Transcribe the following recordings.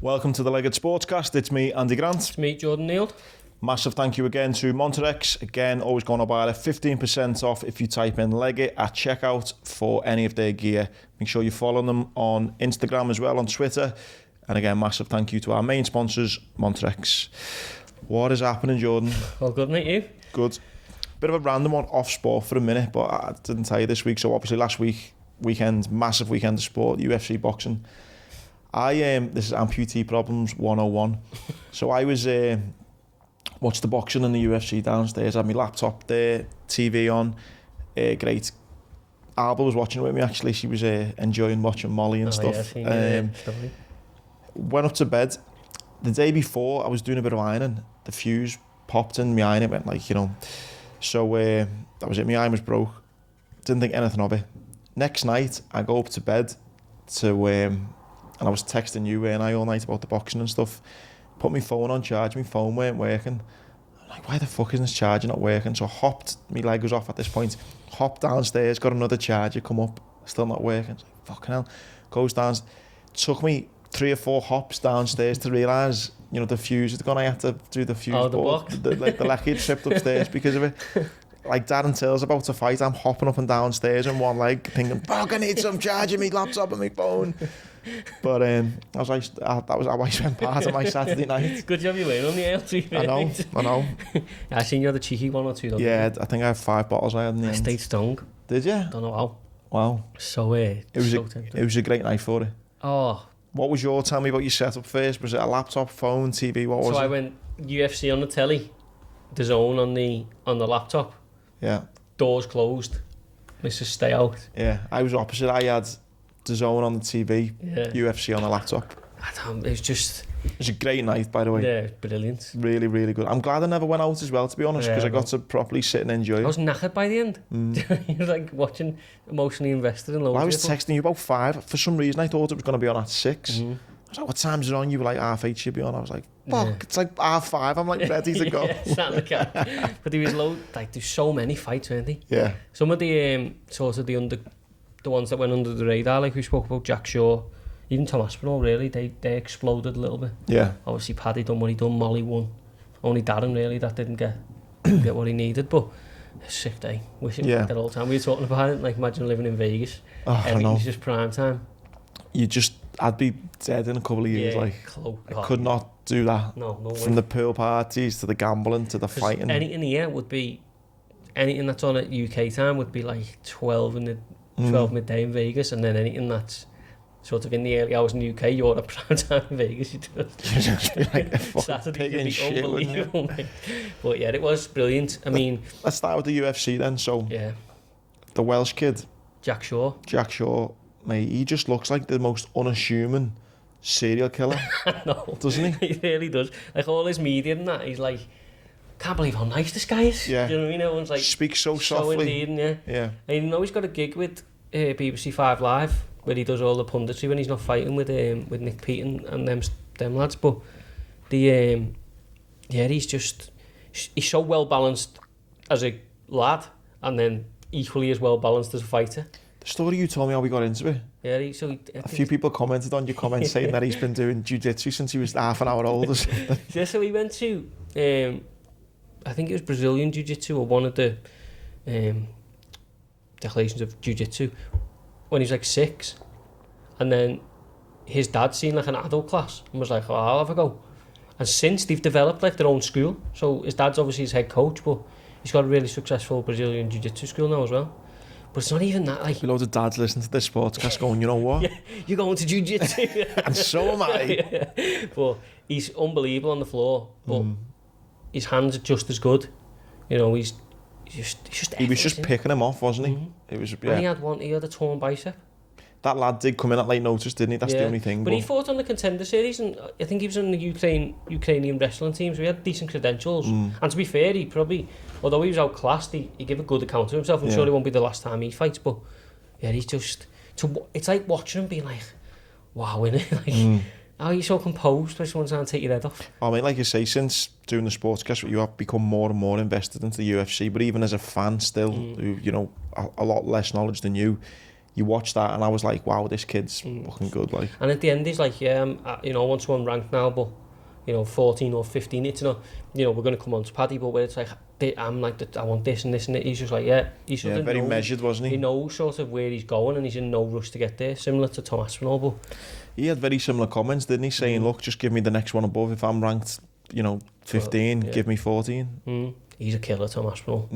Welcome to the Leg It Sportcast. It's me, Andy Grant. It's me, Jordan Neal. Massive thank you again to Monterex. Again, always going to buy it 15% off if you type in Leg It at checkout for any of their gear. Make sure you follow them on Instagram as well, on Twitter. And again, massive thank you to our main sponsors, Monterex. What is happening, Jordan? All good, mate, you? Good. Bit of a random one, off sport for a minute, but I didn't tell you this week. So obviously last weekend, massive weekend of sport, UFC boxing. This is amputee problems 101. So I was watched the boxing and the UFC downstairs. I had my laptop there, TV on. Great. Alba was watching with me actually. She was enjoying watching Molly and stuff. Went up to bed. The day before, I was doing a bit of ironing. The fuse popped in my iron. It went like, you know. So that was it. My iron was broke. Didn't think anything of it. Next night, I go up to bed to and I was texting you and I all night about the boxing and stuff. Put my phone on charge, my phone weren't working. I'm like, why the fuck isn't this charger not working? So I hopped, my leg was off at this point, hopped downstairs, got another charger, come up, still not working. It's like, fucking hell. Goes down, took me 3 or 4 hops downstairs to realise, you know, the fuse had gone. I had to do the fuse board, the leckage tripped upstairs because of it. Like Darren Till's about to fight, I'm hopping up and downstairs in one leg, thinking, fuck, I need some charging, my laptop and my phone. But I was like, that was how I spent part of my Saturday night. Good job you were on the AL3. I know. I seen you had a cheeky one or two. Yeah, I think I had 5 bottles I had in the end. Stayed stung. Did you? Don't know how. Wow. So it was a great night for it. Oh. What was your, tell me about your setup first. Was it a laptop, phone, TV, what was it? So I went UFC on the telly, DARREN on the laptop. Yeah. Doors closed. Let's just stay out. Yeah, I was opposite. I had DAZN on the TV, UFC on the laptop. It was a great night, by the way. Yeah, brilliant. Really, really good. I'm glad I never went out as well, to be honest, because I got to properly sit and enjoy it. I was knackered by the end. You were like watching, emotionally invested in loads. I was texting you about 5. For some reason, I thought it was going to be on at 6. I was like, what time's it on? You were like, 8:30 should be on. I was like, fuck, it's like 5:30. I'm like ready to go. Sat in the car. But there was there's so many fights, weren't there? Yeah. Some of the sort of the ones that went under the radar, like we spoke about Jack Shaw, even Tom Aspinall, really, they exploded a little bit. Yeah. Obviously, Paddy done what he done, Molly won. Only Darren, really, that didn't get what he needed, but a sick day. Wishing that all the time. We were talking about it, like imagine living in Vegas. Everything's just prime time. I'd be dead in a couple of years. I could not do that. No From the pool parties to the gambling to the fighting. Anything here would be, anything that's on at UK time would be like 12 midday in Vegas, and then anything that's sort of in the early hours in the UK, you're at prime time in Vegas. You just be like a fucking Saturday pig in shit, unbelievable, mate. But yeah, it was brilliant. I mean, let's start with the UFC then. So yeah, the Welsh kid, Jack Shaw, mate, he just looks like the most unassuming serial killer. No, doesn't he? He really does. Like all his media and that, he's like, can't believe how nice this guy is. Yeah. Do you know what I mean? Everyone's like, speaks so softly. Endearing, yeah. And you know he's got a gig with BBC 5 Live where he does all the punditry when he's not fighting with Nick Pete and them lads. But he's so well balanced as a lad, and then equally as well balanced as a fighter. The story you told me how we got into it. Yeah, a few people commented on your comments saying that he's been doing jiu-jitsu since he was half an hour old or something. Yeah, so he went to, I think it was Brazilian jiu-jitsu or one of the declarations of jiu-jitsu when he was like 6, and then his dad seen like an adult class and was like, oh, I'll have a go. And since they've developed like their own school, so his dad's obviously his head coach, but he's got a really successful Brazilian jiu-jitsu school now as well. But it's not even that, like... Loads of dads listening to this sportscast going, you know what? Yeah, you're going to jiu-jitsu. And so am I. Yeah. But he's unbelievable on the floor, but his hands are just as good. You know, he's just he was just picking him off, wasn't he? It was, yeah. And he had a torn bicep. That lad did come in at late notice, didn't he? That's the only thing. But he fought on the Contender Series, and I think he was on the Ukrainian wrestling team, so he had decent credentials. And to be fair, he probably, although he was outclassed, he gave a good account of himself. I'm sure it won't be the last time he fights, but yeah, he's just... It's like watching him being like, wow, innit? Like, how are you so composed when someone's trying to take your head off? I mean, like you say, since doing the sportscast, you have become more and more invested into the UFC, but even as a fan still, who, you know, a lot less knowledge than you you watch that, and I was like, wow, this kid's fucking good. Like, and at the end, he's like, yeah, you know, I want to unranked now, but you know, 14 or 15, it's not, you know, we're going to come on to Paddy, but where it's like, I'm like, I want this and this and that. He's just like, yeah, he's sort of very measured, wasn't he? He knows sort of where he's going, and he's in no rush to get there, similar to Tom Aspinall. But he had very similar comments, didn't he? Saying, look, just give me the next one above. If I'm ranked, you know, 15, give me 14. He's a killer, Tom Aspinall.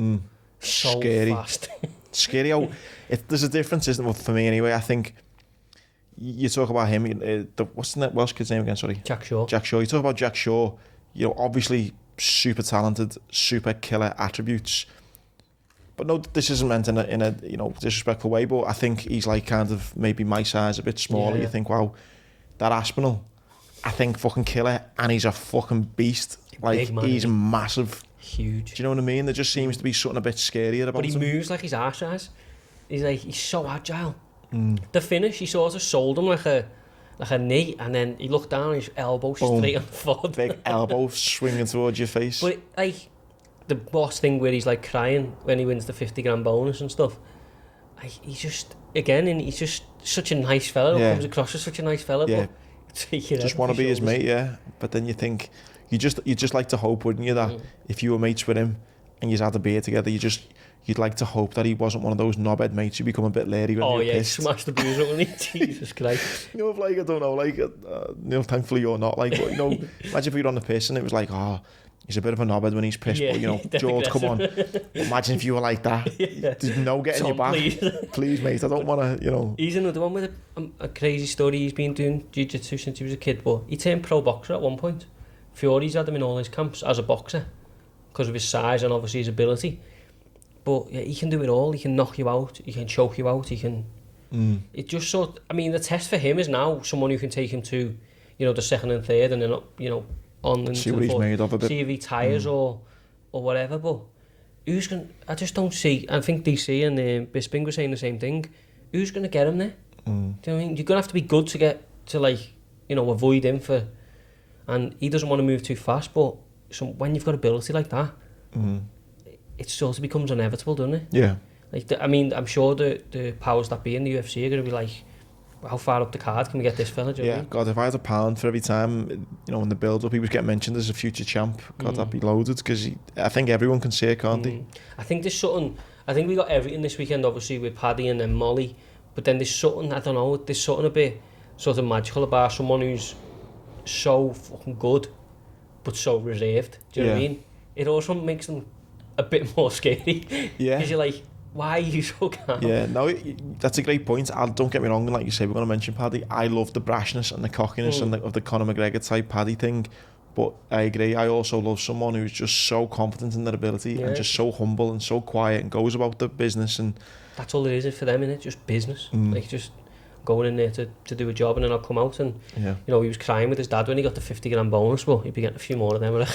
So scary. fast. Scary how there's a difference, isn't there, for me anyway. I think you talk about him, what's the Welsh kid's name again, sorry? Jack Shaw. You talk about Jack Shaw, you know, obviously super talented, super killer attributes. But no, this isn't meant in a you know, disrespectful way, but I think he's like kind of maybe my size, a bit smaller. You think, wow, that Aspinall, I think fucking killer, and he's a fucking beast. Like, he's massive. Huge. Do you know what I mean? There just seems to be something a bit scarier about him. But he moves like his arse size. He's so agile. The finish, he sort of sold him like a knee, and then he looked down and his elbow straight on the foot. Big elbow swinging towards your face. But like the boss thing where he's like crying when he wins the 50 grand bonus and stuff. Like, he's just, again, and he's just such a nice fella. Comes across as such a nice fella. Yeah. But you just want to be his mate, yeah. But then you think, you just like to hope, wouldn't you, that if you were mates with him and you had a beer together, you'd like to hope that he wasn't one of those knobhead mates who become a bit leery when you're pissed. Smash the booze up, wouldn't he? Jesus Christ. You know, if like, I don't know, like, you know, thankfully you're not, like, but, you know, imagine if you're on the piss and it was like, oh, he's a bit of a knobhead when he's pissed, but, you know, George, come on. Imagine if you were like that. There's no getting you back. Please, mate, I don't want to, you know. He's another one with a crazy story. He's been doing jiu-jitsu since he was a kid, but he turned pro boxer at one point. Fury's had him in all his camps as a boxer because of his size and obviously his ability. But yeah, he can do it all. He can knock you out. He can choke you out. He can. It just sort. I mean, the test for him is now someone who can take him to, you know, the second and third, and then you know, on and see what he's made of a bit. See if he tires or whatever. But who's going? I just don't see. I think DC and Bisping were saying the same thing. Who's going to get him there? Do you know what I mean? You're going to have to be good to get to, like, you know, avoid him for. And he doesn't want to move too fast, but when you've got ability like that, it sort of becomes inevitable, doesn't it? Yeah. Like, I mean, I'm sure the powers that be in the UFC are going to be like, how far up the card can we get this fella? Do you know what I mean? God, if I had £1 for every time, you know, in the build-up he was getting mentioned as a future champ, God, that'd be loaded, because I think everyone can see it, can't they? I think there's something, I think we got everything this weekend, obviously, with Paddy and then Molly, but then there's something, I don't know, there's something a bit sort of magical about someone who's so fucking good, but so reserved. Do you know what I mean? It also makes them a bit more scary. Yeah. Because you're like, why are you so calm? Yeah, no, that's a great point. Don't get me wrong, like you say, we're going to mention Paddy. I love the brashness and the cockiness and of the Conor McGregor type Paddy thing. But I agree, I also love someone who's just so confident in their ability and just so humble and so quiet and goes about the business. And that's all it is for them, innit? Just business. Like, just going in there to do a job and then I'll come out. And you know, he was crying with his dad when he got the 50 grand bonus, but he'd be getting a few more of them.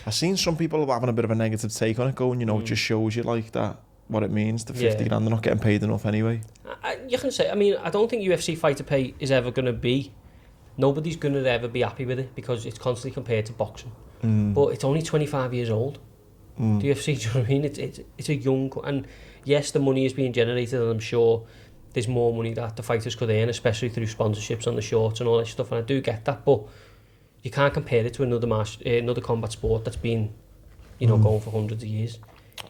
I've seen some people having a bit of a negative take on it, going, you know, it just shows you like that, what it means, the 50 grand, they're not getting paid enough anyway. You can say, I mean, I don't think UFC fighter pay is ever going to be, nobody's going to ever be happy with it because it's constantly compared to boxing. But it's only 25 years old. The UFC, do you know what I mean? It's a young, and yes, the money is being generated, and I'm sure there's more money that the fighters could earn, especially through sponsorships on the shorts and all that stuff, and I do get that, but you can't compare it to another combat sport that's been, you know, going for hundreds of years.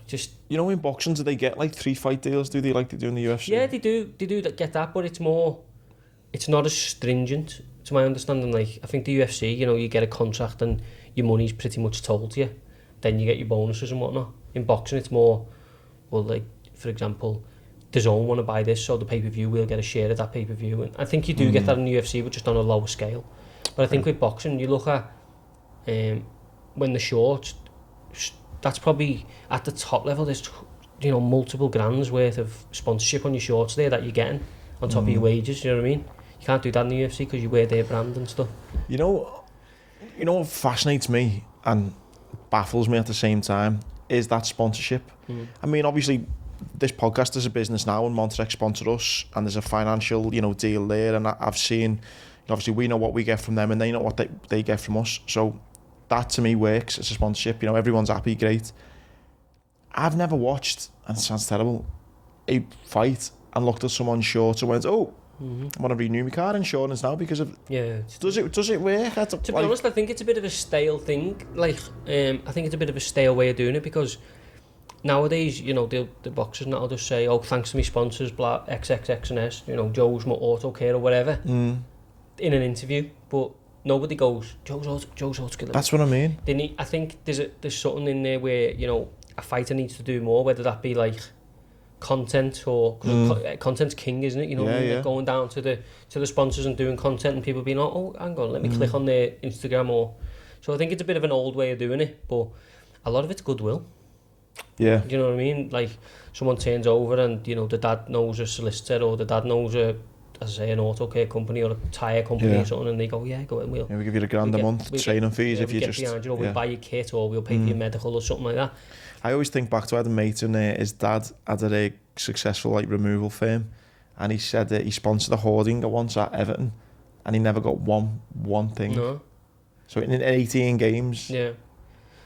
Just, you know, in boxing, do they get like 3 fight deals? Do they, like they do in the UFC? Yeah, they do get that, but it's not as stringent, to my understanding. Like, I think the UFC, you know, you get a contract and your money's pretty much told to you, then you get your bonuses and whatnot. In boxing, it's more, well, like, for example, the zone want to buy this, so the pay-per-view will get a share of that pay-per-view, and I think you do get that in the UFC, but just on a lower scale. But I think with boxing, you look at when the shorts, that's probably at the top level. There's, you know, multiple grands worth of sponsorship on your shorts there that you're getting on top of your wages. You know what I mean? You can't do that in the UFC because you wear their brand and stuff. You know what fascinates me and baffles me at the same time is that sponsorship. I mean, obviously, this podcast is a business now, and Montrek sponsor us, and there's a financial, you know, deal there, and I've seen, obviously we know what we get from them and they know what they get from us, so that to me works as a sponsorship. You know, everyone's happy, great. I've never watched, and it sounds terrible, a fight and looked at someone's shorts and went, oh, I want to renew my car insurance now because of... Yeah. Does it work? To be honest, I think it's a bit of a stale thing. Like, I think it's a bit of a stale way of doing it because nowadays, you know, the boxers now just say, oh, thanks to my sponsors, blah, XXX and S, you know, Joe's my auto care or whatever, in an interview. But nobody goes, Joe's auto care. That's what I mean. I think there's something in there where, you know, a fighter needs to do more, whether that be like content or content's king, isn't it? You know, Like going down to the sponsors and doing content and people being like, oh, hang on, let me click on their Instagram or... So I think it's a bit of an old way of doing it, but a lot of it's goodwill. Yeah. Do you know what I mean? Like, someone turns over and, you know, the dad knows a solicitor or the dad knows as I say, an auto care company or a tyre company or something, and they go, yeah, go in, we'll give you $1,000 a month, training fees if you just... Behind you, or we'll buy your kit or we'll pay for your medical or something like that. I always think back to I had a mate and his dad had a successful like removal firm, and he said that he sponsored a hoarding once at Everton, and he never got one thing. No. So in 18 games,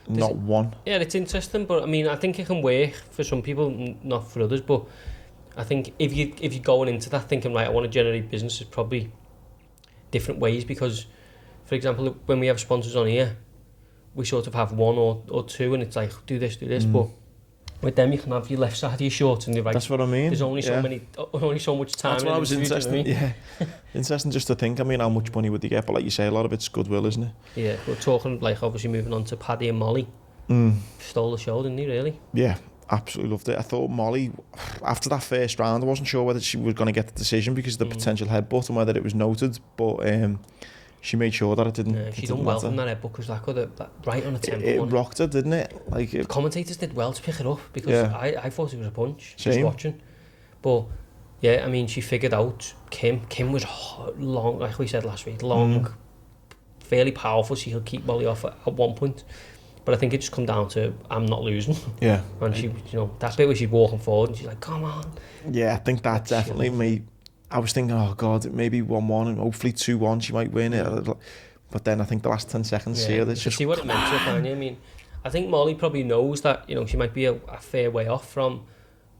not one. Yeah, it's interesting, but I mean, I think it can work for some people, not for others. But I think if you're going into that thinking, right, I want to generate business, it's probably different ways. Because, for example, when we have sponsors on here, we sort of have one or two, and it's like, do this. But with them, you can have your left side of your shorts and your right. That's what I mean. There's only so much time. That's what I was interested. Interesting just to think. I mean, how much money would they get? But like you say, a lot of it's goodwill, isn't it? Yeah, we're talking like obviously moving on to Paddy and Molly. Stole the show, didn't he? Really? Yeah, absolutely loved it. I thought Molly, after that first round, I wasn't sure whether she was going to get the decision because of the potential headbutt and whether it was noted, but she made sure that it didn't. Yeah, she done well from that headbutt because that could have right on the temple. It rocked her, didn't it? Like the commentators did well to pick it up because I thought it was a punch. Just watching, but yeah, I mean, she figured out Kim. Kim was long, like we said last week, fairly powerful. She could keep Molly off at one point. But I think it just come down to, I'm not losing. Yeah. And she, you know, that bit where she's walking forward and she's like, come on. Yeah, I think that definitely made... I was thinking, oh God, maybe 1-1 and hopefully 2-1 she might win it. But then I think the last 10 seconds sealed it. See what it meant to her, can you? I mean, I think Molly probably knows that, you know, she might be a fair way off from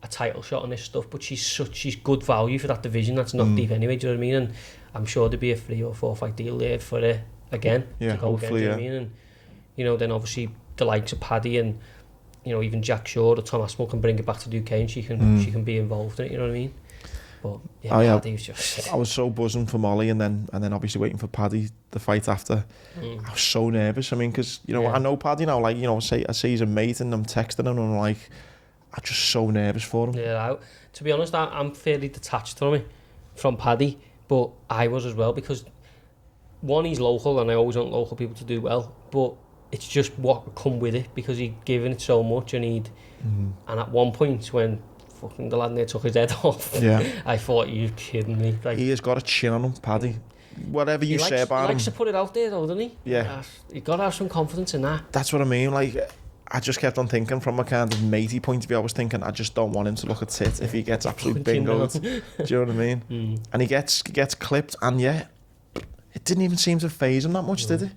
a title shot on this stuff, but she's good value for that division that's not deep anyway, do you know what I mean? And I'm sure there'd be a 3 or 4 fight deal there for her again. Yeah, hopefully, do you know what I mean? And, you know, then obviously the likes of Paddy and, you know, even Jack Shaw or Tom Aspinall can bring it back to the UK and she can be involved in it, you know what I mean? But yeah, Paddy was just... I was so buzzing for Molly and then obviously waiting for Paddy the fight after. I was so nervous. I mean, because, you know, I know Paddy now, like, you know, I say he's a mate and I'm texting him and I'm like, I'm just so nervous for him. Yeah, to be honest, I'm fairly detached from Paddy, but I was as well because, one, he's local and I always want local people to do well, but it's just what come with it because he'd given it so much and and at one point when fucking the lad near took his head off, I thought, you're kidding me. Like, he has got a chin on him, Paddy. Whatever you say about him. He likes to put it out there though, doesn't he? Yeah. You've got to have some confidence in that. That's what I mean, like, I just kept on thinking from a kind of matey point of view, I was thinking, I just don't want him to look at tit if he gets absolute bingoed. Do you know what I mean? And he gets clipped and it didn't even seem to faze him that much, did it?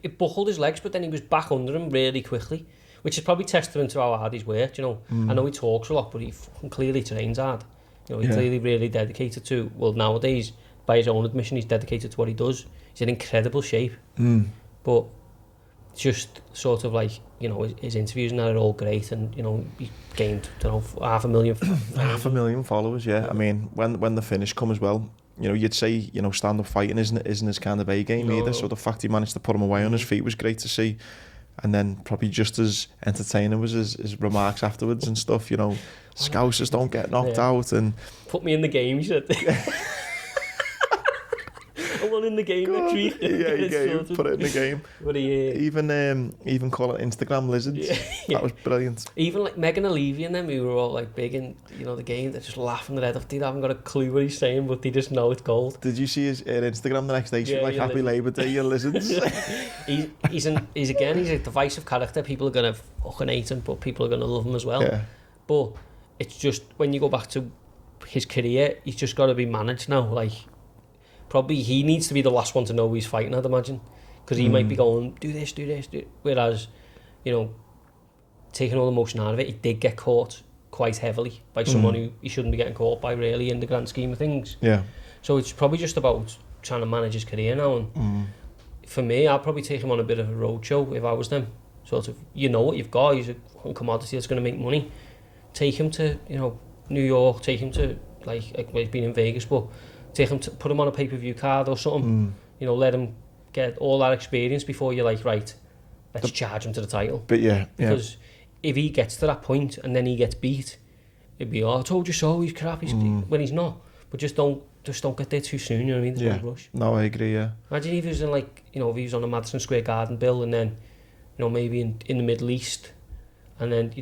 It buckled his legs, but then he was back under him really quickly, which is probably testament to how hard he's worked, you know. I know he talks a lot, but he clearly trains hard. You know, he's clearly really dedicated to, well, nowadays, by his own admission, he's dedicated to what he does. He's in incredible shape. But just sort of like, you know, his interviews and that are all great, and, you know, he gained, I don't know, 500,000 followers. 500,000 followers, yeah. I mean, when the finish come as well, you know, you'd say, you know, stand-up fighting isn't his kind of A game either, so the fact he managed to put him away on his feet was great to see. And then probably just as entertaining was his remarks afterwards and stuff, you know, Scousers don't get knocked out. And put me in the game, he said. I want in the game next week. Yeah, put it in the game. But even call it Instagram lizards. That was brilliant. Even like Megan Levy and them, who were all like big in, you know, the game, they're just laughing their head off. They haven't got a clue what he's saying, but they just know it's gold. Did you see his Instagram the next day? She was like, Happy Labour Day, you lizards. he's a divisive character. People are gonna fucking hate him, but people are gonna love him as well. Yeah. But it's just, when you go back to his career, he's just got to be managed now. Like, probably he needs to be the last one to know he's fighting, I'd imagine, because he might be going, do this. Whereas, you know, taking all the emotion out of it, he did get caught quite heavily by someone who he shouldn't be getting caught by, really, in the grand scheme of things. Yeah. So it's probably just about trying to manage his career now. And for me, I'd probably take him on a bit of a roadshow if I was them. Sort of, you know what you've got. He's a commodity that's going to make money. Take him to, you know, New York. Take him to, like he's been in Vegas, but take him to put him on a pay-per-view card or something. You know, let him get all that experience before you're like, right, let's charge him to the title. But because if he gets to that point and then he gets beat, it'd be, oh, I told you so, he's crap, when he's not. But just don't get there too soon, you know what I mean? There's no rush. No, I agree, yeah. Imagine if he was in, like, you know, if he was on the Madison Square Garden bill and then, you know, maybe in the Middle East, and then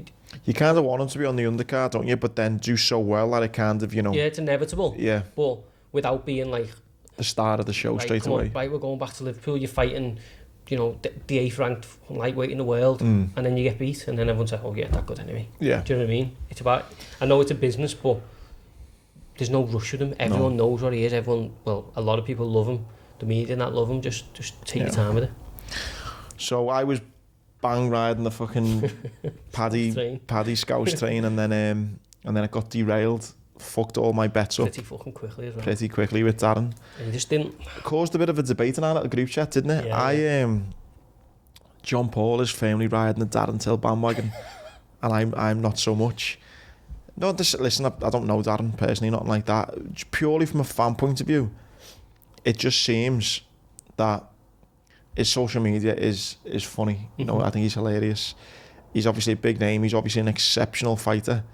you kind of want him to be on the undercard, don't you? But then do so well that it kind of, you know... Yeah, it's inevitable. Yeah. But without being like... The start of the show, right, straight away. On, right, we're going back to Liverpool, you're fighting, you know, the 8th ranked lightweight in the world, and then you get beat, and then everyone's like, oh yeah, that good anyway. Yeah. Do you know what I mean? It's about... I know it's a business, but there's no rush with him. Everyone knows what he is. Everyone... Well, a lot of people love him. The media that love him, just take your time with it. So I was bang riding the fucking Paddy Scouse train, and then it got derailed, fucked all my bets up pretty fucking quickly as well. Pretty quickly with Darren. And he just didn't... It caused a bit of a debate in our little group chat, didn't it? Yeah, John Paul is firmly riding the Darren Till bandwagon, and I'm not so much. No, listen, I don't know Darren personally, nothing like that. Just purely from a fan point of view, it just seems that his social media is funny. You know, I think he's hilarious. He's obviously a big name. He's obviously an exceptional fighter.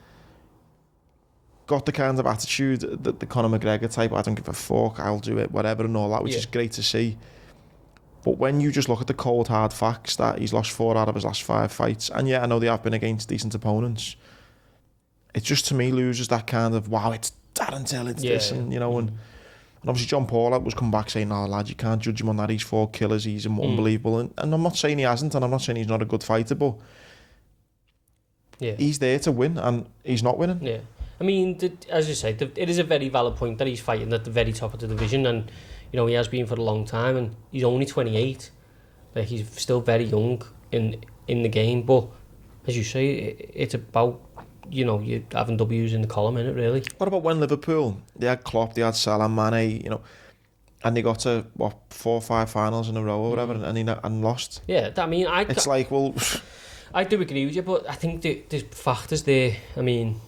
Got the kind of attitude that the Conor McGregor type, I don't give a fuck, I'll do it, whatever and all that, which is great to see. But when you just look at the cold hard facts that he's lost 4 out of his last 5 fights, and yeah, I know they have been against decent opponents, it just to me loses that kind of, wow, it's Darren Till, it's this, and you know, and obviously John Paul was come back saying, no lad, you can't judge him on that, he's 4 killers, he's unbelievable, and I'm not saying he hasn't, and I'm not saying he's not a good fighter, but he's there to win, and he's not winning. Yeah. I mean, as you say, it is a very valid point that he's fighting at the very top of the division, and you know he has been for a long time, and he's only 28. Like, he's still very young in the game, but as you say, it's about, you know, you having W's in the column, innit, really. What about when Liverpool, they had Klopp, they had Salah, Mane, you know, and they got to 4 or 5 finals in a row or whatever, and lost. Yeah, I mean, it's like, well, I do agree with you, but I think there's factors there. I mean,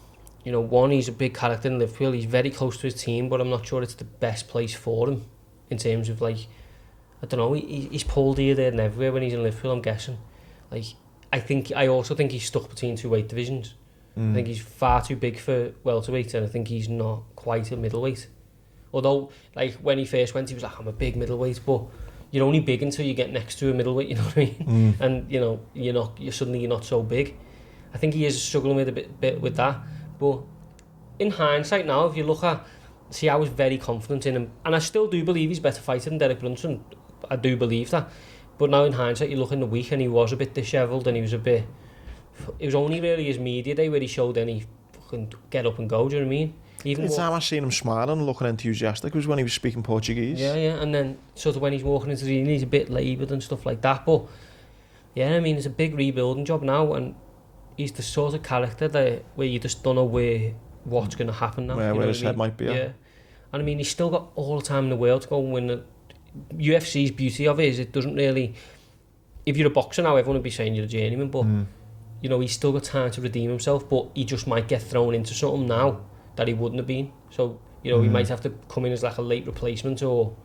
you know, one, he's a big character in Liverpool. He's very close to his team, but I'm not sure it's the best place for him in terms of, like, I don't know, he's pulled here, there and everywhere when he's in Liverpool, I'm guessing. Like, I also think he's stuck between 2 weight divisions. I think he's far too big for welterweight, and I think he's not quite a middleweight. Although, like, when he first went, he was like, I'm a big middleweight, but you're only big until you get next to a middleweight, you know what I mean? And, you know, you're suddenly not so big. I think he is struggling with a bit with that. But in hindsight now, if you look at... See, I was very confident in him. And I still do believe he's a better fighter than Derek Brunson. I do believe that. But now in hindsight, you look in the week and he was a bit dishevelled, and he was a bit... It was only really his media day where he showed any fucking get up and go, do you know what I mean? Even the time I seen him smiling and looking enthusiastic was when he was speaking Portuguese. Yeah, and then sort of when he's walking into the ring, he's a bit laboured and stuff like that. But yeah, I mean, it's a big rebuilding job now, and he's the sort of character that where you just don't know what's going to happen now. Where his head might be. Yeah. And I mean, he's still got all the time in the world to go and win. The UFC's beauty of it is it doesn't really... If you're a boxer now, everyone would be saying you're a journeyman, but you know, he's still got time to redeem himself, but he just might get thrown into something now that he wouldn't have been. So, you know, he might have to come in as like a late replacement, or,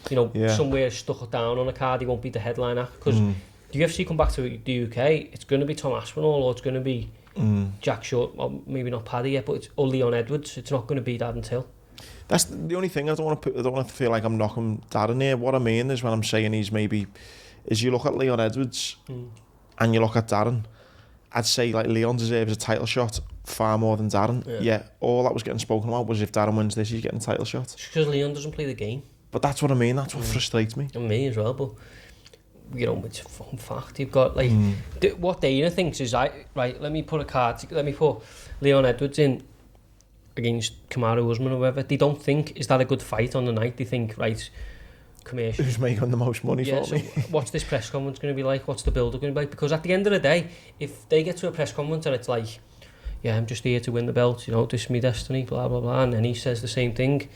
you know, somewhere stuck down on a card. He won't be the headliner, because the UFC come back to the UK, it's going to be Tom Aspinall, or it's going to be Jack Short, or maybe not Paddy yet, but it's or Leon Edwards. It's not going to be Darren Till. That's the only thing. I don't want to feel like I'm knocking Darren here. What I mean is, when I'm saying is you look at Leon Edwards and you look at Darren, I'd say like Leon deserves a title shot far more than Darren. Yeah, all that was getting spoken about was if Darren wins this, he's getting a title shot. It's because Leon doesn't play the game. But that's what I mean. That's what frustrates me. And me as well. But you know, it's a fucking fact. You've got like what Dana thinks is right. Let me put Leon Edwards in against Kamaru Usman or whoever. They don't think, is that a good fight on the night? They think, right, commercial. Who's making the most money for me? What's this press conference going to be like? What's the build-up going to be like? Because at the end of the day, if they get to a press conference and it's like, yeah, I'm just here to win the belt, you know, this is my destiny, blah, blah, blah. And then he says the same thing.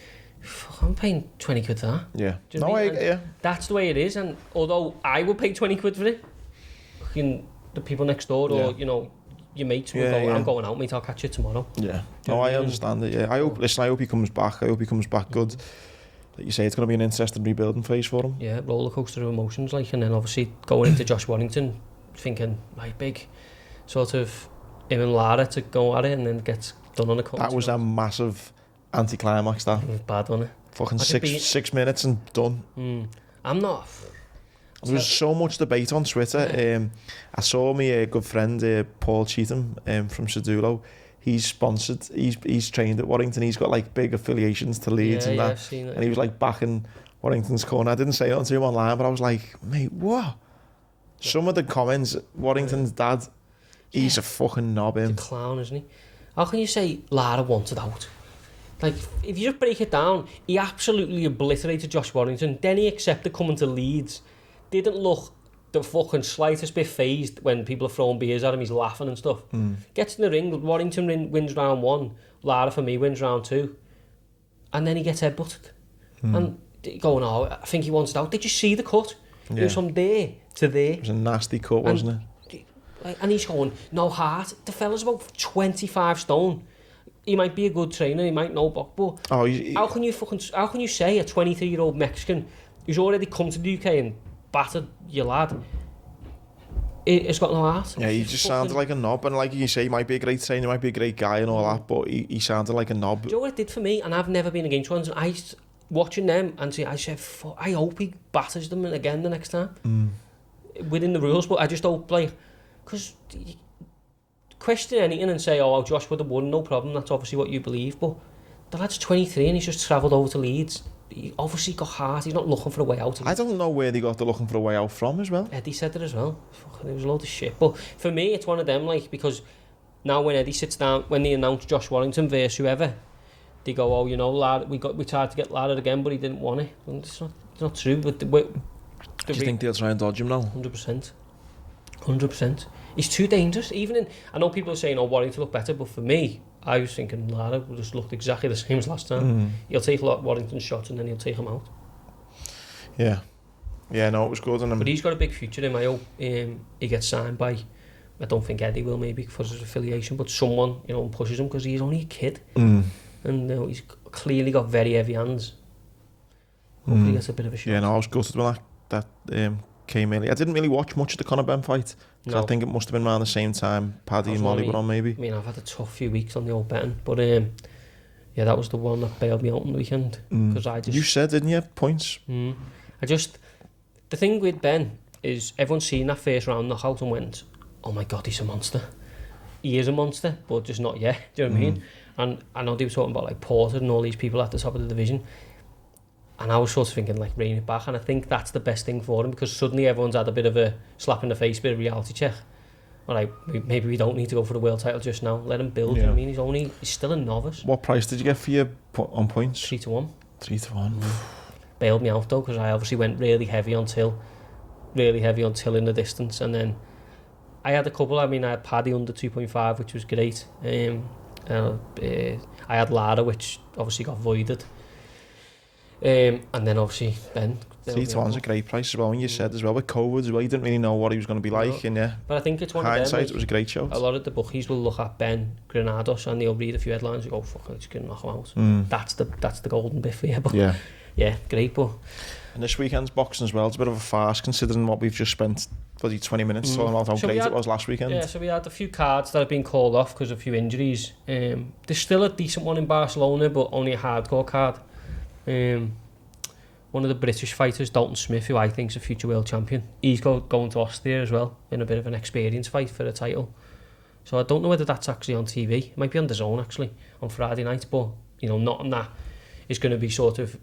Fuck, I'm paying 20 quid for that. Yeah. Do you know what I mean? Yeah. That's the way it is. And although I would pay 20 quid for it, fucking the people next door or, you know, your mates will go, I'm going out, mate, I'll catch you tomorrow. Yeah. No, I understand it, yeah. I hope he comes back. I hope he comes back good. Like you say, it's going to be an interesting rebuilding phase for him. Yeah, roller coaster of emotions, like, and then obviously going into Josh Warrington, thinking, right, big, sort of him and Lara to go at it, and then gets done on a cut. That was a massive anticlimax, that. It was bad, wasn't it? Fucking 6 minutes and done. I'm not... There was so much debate on Twitter. Yeah. I saw my good friend Paul Cheetham from Sedulo. He's sponsored. He's trained at Warrington. He's got like big affiliations to Leeds and that. I've seen it. And he was like backing Warrington's corner. I didn't say it to him online, but I was like, mate, what? Some of the comments, Warrington's dad, he's a fucking knob. He's a clown, isn't he? How can you say Lara wanted out? Like, if you just break it down, he absolutely obliterated Josh Warrington. Then he accepted coming to Leeds. Didn't look the fucking slightest bit phased when people are throwing beers at him. He's laughing and stuff. Gets in the ring, Warrington wins round 1. Lara, for me, wins round 2. And then he gets headbutted. And going, oh, I think he wants it out. Did you see the cut? It was from there to there. It was a nasty cut, wasn't it? And he's going, no heart. The fella's about 25 stone. He might be a good trainer, he might know box, but how can you say a 23-year-old Mexican who's already come to the UK and battered your lad, it's got no heart? Yeah, he just sounded like a knob, and like you say, he might be a great trainer, he might be a great guy and all that, but he sounded like a knob. Do you know what it did for me? And I've never been against ones, and watching them, and I said, I hope he batters them again the next time. Within the rules, but I just hope, like, because question anything and say, oh, Josh would have won, no problem, that's obviously what you believe, but the lad's 23 and he's just travelled over to Leeds. He obviously got heart, he's not looking for a way out. I don't know where they got the looking for a way out from as well. Eddie said it as well. Fucking, it was a load of shit. But for me, it's one of them, like, because now when Eddie sits down, when they announce Josh Warrington versus whoever, they go, oh, you know, lad, we tried to get Lara again, but he didn't want it. And it's not true. But do you think they'll try and dodge him now? 100%. 100%. He's too dangerous. I know people are saying, oh, Warrington look better, but for me, I was thinking Lara just looked exactly the same as last time. He'll take a lot of Warrington's shots and then he'll take him out. Yeah. Yeah, no, it was good. But he's got a big future in him. I hope he gets signed by, I don't think Eddie will maybe for his affiliation, but someone, you know, pushes him because he's only a kid. And you know, he's clearly got very heavy hands. Hopefully he gets a bit of a shot. Yeah, no, I was gutted when that came in. I didn't really watch much of the Conor Benn fight. No. I think it must have been around the same time Paddy and Molly were on, maybe. I mean, I've had a tough few weeks on the old betting, but yeah, that was the one that bailed me out on the weekend. You said, didn't you, points? The thing with Ben is everyone's seen that first round knockout and went, oh my God, he's a monster. He is a monster, but just not yet. Do you know what I mean? And I know they were talking about like Porter and all these people at the top of the division. And I was sort of thinking, like, rein it back. And I think that's the best thing for him, because suddenly everyone's had a bit of a slap in the face, bit of reality check. All right, maybe we don't need to go for the world title just now. Let him build. You know what I mean? He's still a novice. What price did you get for your on points? 3-1. 3-1. Bailed me out though, because I obviously went really heavy on Till in the distance, and then I had a couple. I mean, I had Paddy under 2.5, which was great. I had Lara, which obviously got voided. And then obviously Ben. 3-1's a great price as well. And you said as well with COVID as well, you didn't really know what he was going to be like. And yeah, but I think it's one hindsight, of them, like, it was a great show. A lot of the bookies will look at Ben Granados and they'll read a few headlines and go, fuck, it's going to knock him out. That's the golden bit for you. But yeah, great. But and this weekend's boxing as well, it's a bit of a farce considering what we've just spent 20 minutes talking about how great it was last weekend. Yeah, so we had a few cards that have been called off because of a few injuries. There's still a decent one in Barcelona, but only a hardcore card. One of the British fighters, Dalton Smith, who I think is a future world champion, he's going to Austria as well in a bit of an experience fight for a title. So I don't know whether that's actually on TV. It might be on DARREN actually on Friday night, but you know, not on that. It's going to be sort of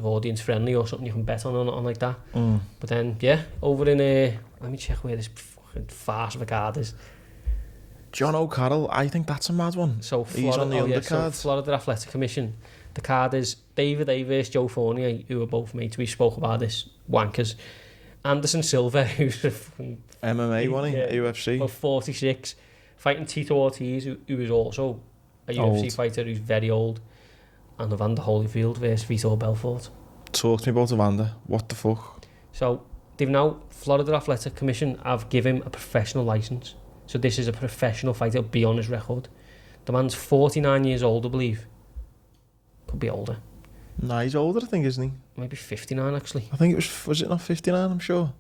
audience friendly or something you can bet on or nothing like that. But then yeah, over in let me check where this fucking farce of a card is. John O'Carroll, I think that's a mad one. So he's on the undercard. So Florida Athletic Commission. The card is David A versus Joe Fournier, who are both mates. We spoke about this, wankers. Anderson Silva, who's a MMA, wasn't he? UFC. About 46, fighting Tito Ortiz, who is also a UFC fighter who's very old, and Evander Holyfield versus Vitor Belfort. Talk to me about Evander. What the fuck? So they've now, Florida Athletic Commission have given him a professional licence. So this is a professional fighter. It'll be on his record. The man's 49 years old, I believe. Could be older. Nah, he's older, I think, isn't he? Maybe 59, actually. I think was it not 59, I'm sure?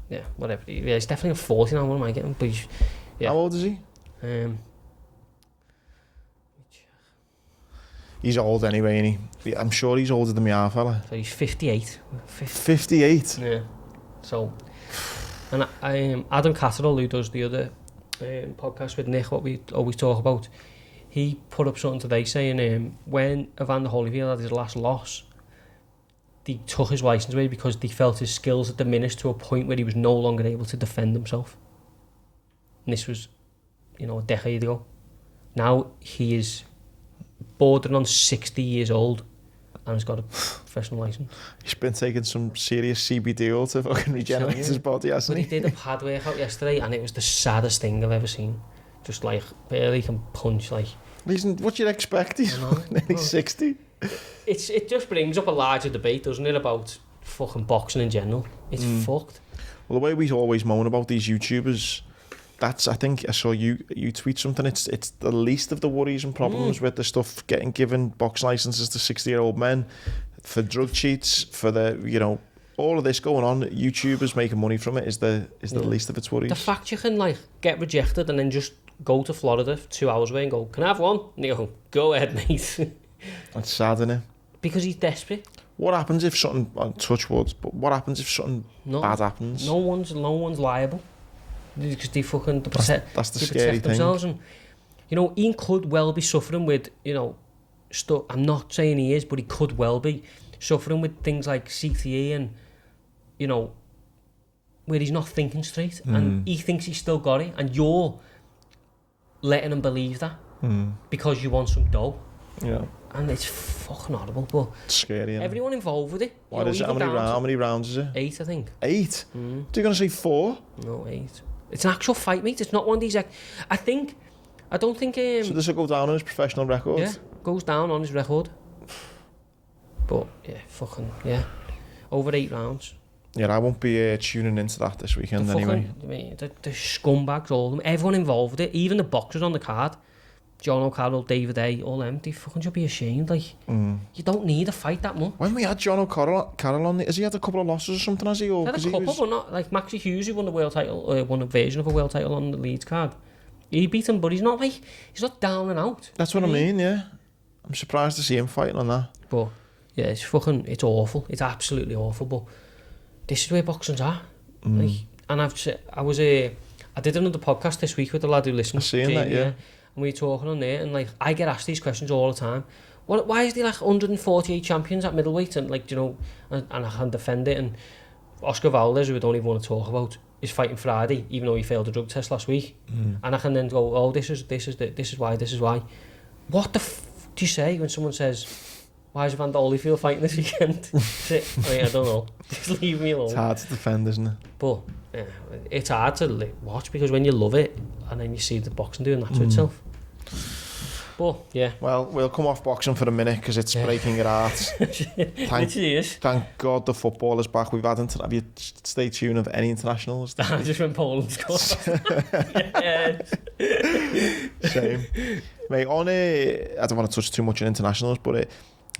Yeah, whatever. Yeah, he's definitely a 49, what am I getting? But yeah. How old is he? He's old anyway, isn't he? I'm sure he's older than me, our fella. So he's 58. 58? Yeah. So, and Adam Catterall, who does the other podcast with Nick, what we always talk about, he put up something today saying when Evander Holyfield had his last loss, they took his licence away because they felt his skills had diminished to a point where he was no longer able to defend himself. And this was, a decade ago. Now he is bordering on 60 years old and has got a professional licence. He's been taking some serious CBD to fucking regenerate his body, hasn't he? But he did a pad workout yesterday and it was the saddest thing I've ever seen. Just like, barely can punch, like... Listen, what do you expect? He's nearly 60. It just brings up a larger debate, doesn't it, about fucking boxing in general. It's fucked. Well, the way we always moan about these YouTubers, I think I saw you tweet something, it's the least of the worries and problems with the stuff getting given box licenses to 60-year-old men for drug cheats, for the, all of this going on, YouTubers making money from it is the least of its worries. The fact you can, get rejected and then just go to Florida 2 hours away and go, can I have one? And you go ahead, mate. That's sad, isn't it? Because he's desperate. What happens if something, touch wood, but what happens if something bad happens? No one's liable. Because they fucking... That's the scary thing. And, Ian could well be suffering with, stuff. I'm not saying he is, but he could well be suffering with things like CTE and, where he's not thinking straight. And he thinks he's still got it. And you're letting him believe that because you want some dough. Yeah. And it's fucking horrible, but it's scary. Everyone involved with it. What is it? How many rounds is it? 8, I think. 8? Do you going to say 4? No, 8. It's an actual fight, mate. It's not one of these. I don't think. So this will go down on his professional record. Yeah, goes down on his record. But yeah, over 8 rounds. Yeah, I won't be tuning into that this weekend anyway. The scumbags, all of them, everyone involved with it, even the boxers on the card. John O'Carroll, David A, all them, they fucking should be ashamed. You don't need a fight that much. When we had John O'Carroll on, has he had a couple of losses or something, has he? Or had a couple, but not like Maxie Hughes, who won the world title, won a version of a world title on the Leeds card. He beat him, but he's not down and out. That's what I mean, yeah. I'm surprised to see him fighting on that. But yeah, it's awful. It's absolutely awful. But this is where boxing's at. And I did another podcast this week with the lad who listens. I've seen that, yeah. And we were talking on there, and I get asked these questions all the time. Why is there 148 champions at middleweight, and and I can defend it? And Oscar Valdez, who we don't even want to talk about, is fighting Friday, even though he failed a drug test last week. And I can then go, oh, this is why. What the f do you say when someone says, why is Evander Holyfield fighting this weekend? I don't know. Just leave me alone. It's hard to defend, isn't it? But yeah, it's hard to watch because when you love it and then you see the boxing doing that to itself. But yeah. Well, we'll come off boxing for a minute because it's breaking your heart. Thank God the football is back. Have you stayed tuned of any internationals? Just when Poland scored. Same. Mate, I don't want to touch too much on internationals, but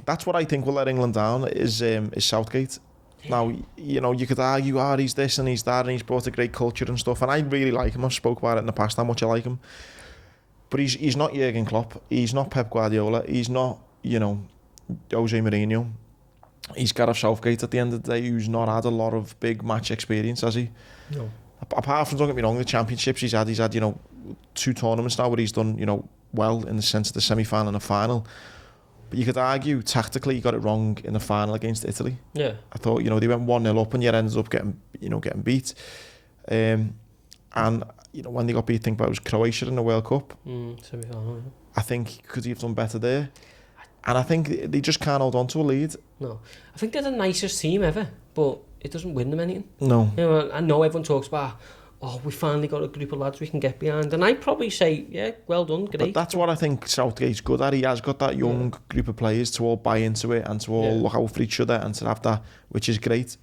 that's what I think will let England down is Southgate. Now, you could argue, he's this and he's that and he's brought a great culture and stuff, and I really like him. I've spoke about it in the past how much I like him. But he's not Jurgen Klopp. He's not Pep Guardiola. He's not, Jose Mourinho. He's Gareth Southgate at the end of the day, who's not had a lot of big match experience, has he? No. Apart from, don't get me wrong, the championships he's had, 2 tournaments now where he's done, well in the sense of the semi-final and the final. But you could argue, tactically, he got it wrong in the final against Italy. Yeah. I thought, they went 1-0 up and yet ended up getting beat. And, when they got beat, I think it was Croatia in the World Cup. Semi-final, yeah. I think could he have done better there? And I think they just can't hold on to a lead. No. I think they're the nicest team ever, but it doesn't win them anything. No. I know everyone talks about, oh, we finally got a group of lads we can get behind. And I'd probably say, yeah, well done, great. But that's what I think Southgate's good at. He has got that young group of players to all buy into it and to all look out for each other and to have that, which is great.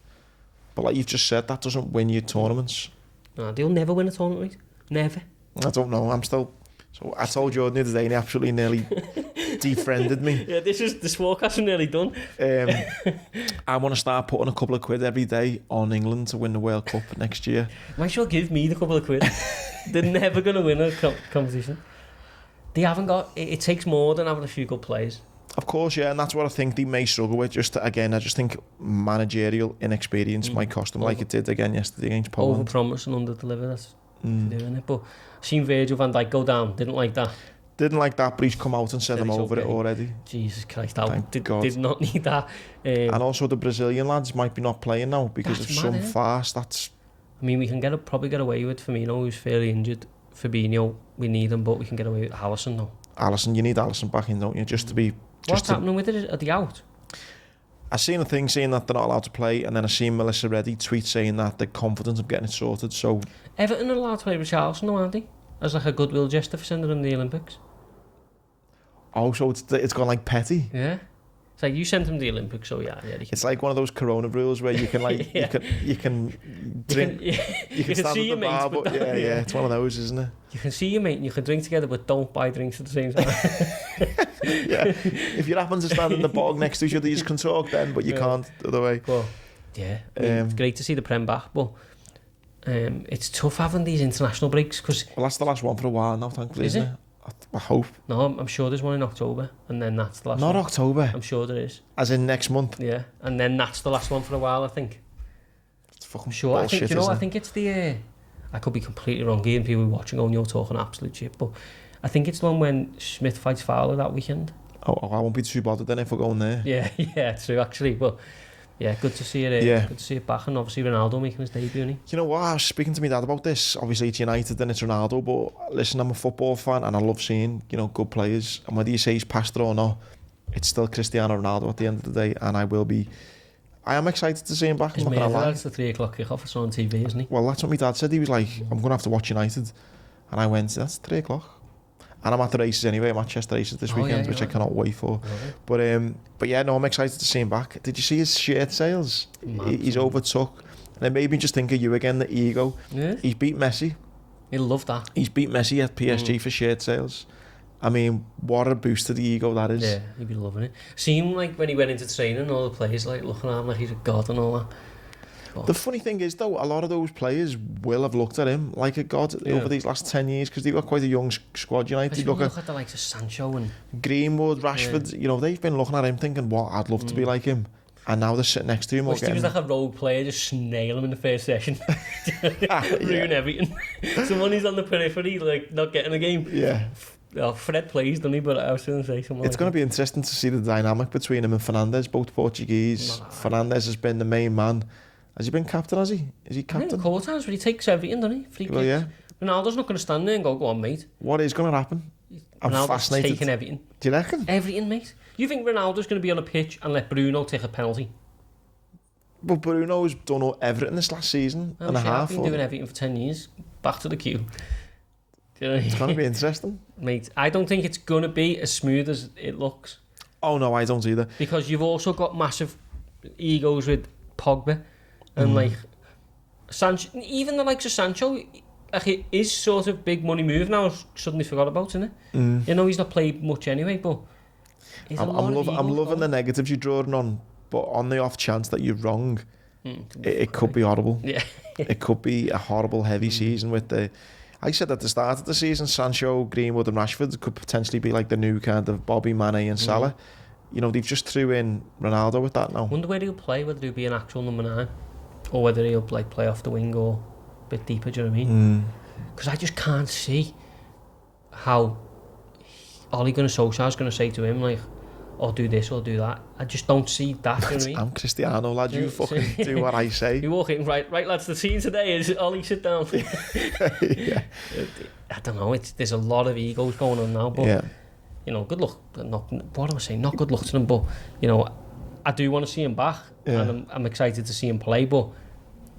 But like you've just said, that doesn't win you tournaments. No, they'll never win a tournament, mate. Never. I don't know. I'm still... So I told Jordan the other day and he absolutely nearly defriended me. Yeah, this forecast is nearly done. I want to start putting a couple of quid every day on England to win the World Cup next year. Might as well give me the couple of quid. They're never going to win a competition. They haven't got... It takes more than having a few good players. Of course, yeah, and that's what I think they may struggle with. I just think managerial inexperience might cost them, like it did again yesterday against Poland. Overpromise and under-deliver, that's doing it. But I've seen Virgil van Dijk go down, didn't like that. Didn't like that, but he's come out and said I'm over it already. Jesus Christ, did not need that. And also the Brazilian lads might be not playing now because of some farce. I mean, we can probably get away with Firmino, who's fairly injured. Fabinho, we need him, but we can get away with Alisson now. Alisson, you need Alisson back in, don't you? Just to be... What's happening with it? Are they out? I seen a thing saying that they're not allowed to play, and then I seen Melissa Reddy tweet saying that they're confident of getting it sorted. So Everton are allowed to play with Richarlison, though, aren't they? As like a goodwill gesture for sending them to the Olympics. Oh, so it's gone like petty. Yeah. It's like you sent him to the Olympics, so yeah. It's like one of those Corona rules where you can like you can drink, you can stand see at the bar, but yeah, it's one of those, isn't it? You can see your mate and you can drink together, but don't buy drinks at the same time. Yeah, if you happen to stand in the bog next to each other, you can talk then, but you can't the other way. But yeah, it's great to see the Prem back, but it's tough having these international breaks because. Well, that's the last one for a while now, thankfully, isn't it? I hope. No, I'm sure there's one in October, and then that's the last one. Not October. I'm sure there is. As in next month? Yeah, and then that's the last one for a while, I think. It's fucking sure, bullshit, I think it's the... I could be completely wrong here, and people watching going, you're talking absolute shit, but I think it's the one when Smith fights Fowler that weekend. Oh, I won't be too bothered then if we're going there. Yeah, true, actually, but... Yeah, good to see it. Good to see it back, and obviously Ronaldo making his debut. You know what? I was speaking to my dad about this. Obviously, it's United and it's Ronaldo, but listen, I'm a football fan and I love seeing good players. And whether you say he's past it or not, it's still Cristiano Ronaldo at the end of the day, and I am excited to see him back. It's amazing. That's the 3 o'clock kickoff. It's on TV, isn't he? Well, that's what my dad said. He was like, "I'm going to have to watch United," and I went, "That's 3 o'clock." And I'm at the races anyway, Manchester races this weekend, which I cannot wait for. But yeah, no, I'm excited to see him back. Did you see his shirt sales? He's overtook. And it made me just think of you again, the ego. Yeah. He's beat Messi. He'll love that. He's beat Messi at PSG for shirt sales. I mean, what a boost to the ego that is. Yeah, he'd be loving it. See him like when he went into training, all the players like looking at him like he's a god and all that. The funny thing is, though, a lot of those players will have looked at him like a god over these last 10 years because they've got quite a young squad. United, look at the likes of Sancho and Greenwood, Rashford. They've been looking at him thinking, "What? I'd love to be like him." And now they're sitting next to him. He was like a rogue player, just snail him in the first session, ruin everything. Someone who's on the periphery, like not getting a game. Yeah. Well, Fred plays, doesn't he? But I was going to say something. It's going to be interesting to see the dynamic between him and Fernandes, both Portuguese. Fernandes has been the main man. Has he been captain, has he? Is he captain? I think a couple of times, but he takes everything, doesn't he? Free kicks. Yeah. Ronaldo's not going to stand there and go on, mate. What is going to happen? I'm fascinated. Taking everything. Do you reckon? Everything, mate. You think Ronaldo's going to be on a pitch and let Bruno take a penalty? But Bruno's done everything this last season and a half. I've been doing everything for 10 years. Back to the queue. It's going to be interesting. Mate, I don't think it's going to be as smooth as it looks. Oh, no, I don't either. Because you've also got massive egos with Pogba. And like Sancho, even the likes of Sancho, like it is sort of big money move now. I've suddenly forgot about, isn't it? He's not played much anyway, but I'm loving the negatives you're drawing on, but on the off chance that you're wrong, it could be horrible. Yeah, it could be a horrible heavy season with the. I said at the start of the season, Sancho, Greenwood, and Rashford could potentially be like the new kind of Bobby, Mane, and Salah. They've just threw in Ronaldo with that now. Wonder where he'll play, whether he'll be an actual number 9. Or whether he'll play off the wing or a bit deeper, do you know what I mean? Because I just can't see how Ole Gunnar Solskjaer's going to say to him, like, or do this or do that. I just don't see that, do you know what I mean? I'm Cristiano, lad, you fucking do what I say. You walk in, right lads, the scene today is Ole, sit down. Yeah. I don't know, there's a lot of egos going on now, but, good luck. What am I saying? Not good luck to them, but, I do want to see him back, and I'm excited to see him play, but